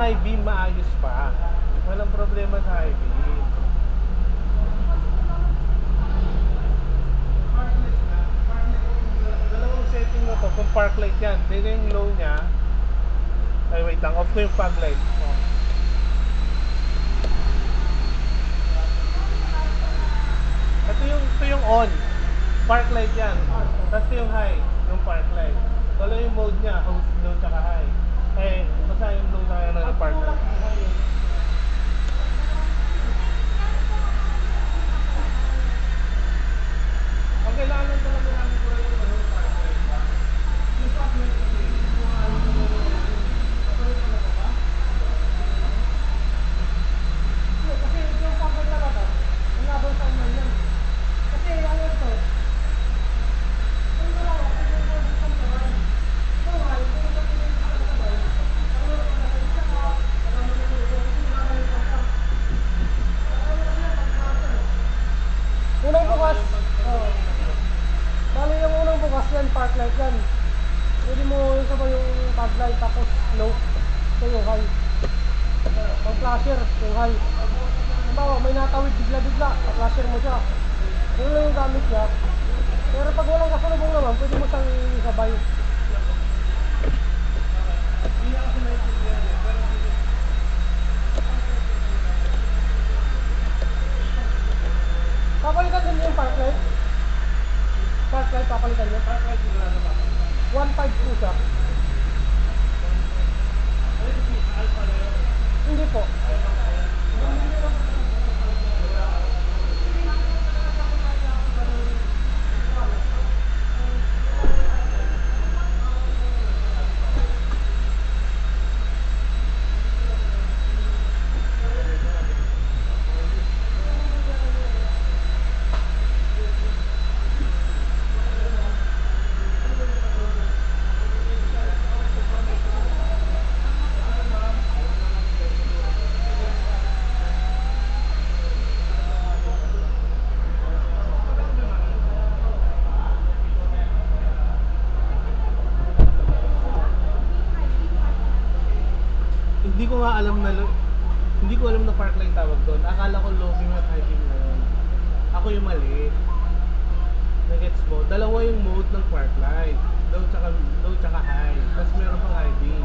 high beam maayos pa. Walang problema sa high beam. Dalawang setting na to. Kung park light yan, dito yung low niya. Ay wait lang, off ko yung fog light. Oh. Ito yung on. Park light yan. Tapos yung high, yung park light. Dalawa yung mode niya, host, low, tsaka high. Eh, basta yung low na yan ng park light. Ang kailangan lang talaga namin ko yung park light ba? Yung park light kasi, yung ano na ba? Kasi yung park light talaga, ang laban sa unan yan. Kasi ano ito, unang bukas, bali yung unang bukas yan, park light yan. Pwede mo yung sabay yung fog light tapos low, ito yung high. Pang flasher, yung high. Halimbawa, may natawid bigla-bigla, pa-flasher mo siya. Yun lang yung gamit niya. Pero pag walang kasalubong naman, pwede mo siyang sabay. Papalitan din yung park light. Park light, papalitan nyo. Park light sigurado ba? 1.5 po siya. Alpha na yun. Hindi po. Hindi ko alam na park light tawag doon. Akala ko low beam at high beam na yun. Ako yung mali. Nagets mo? Dalawa yung mode ng park light. Low tsaka high. Tapos meron pang high beam.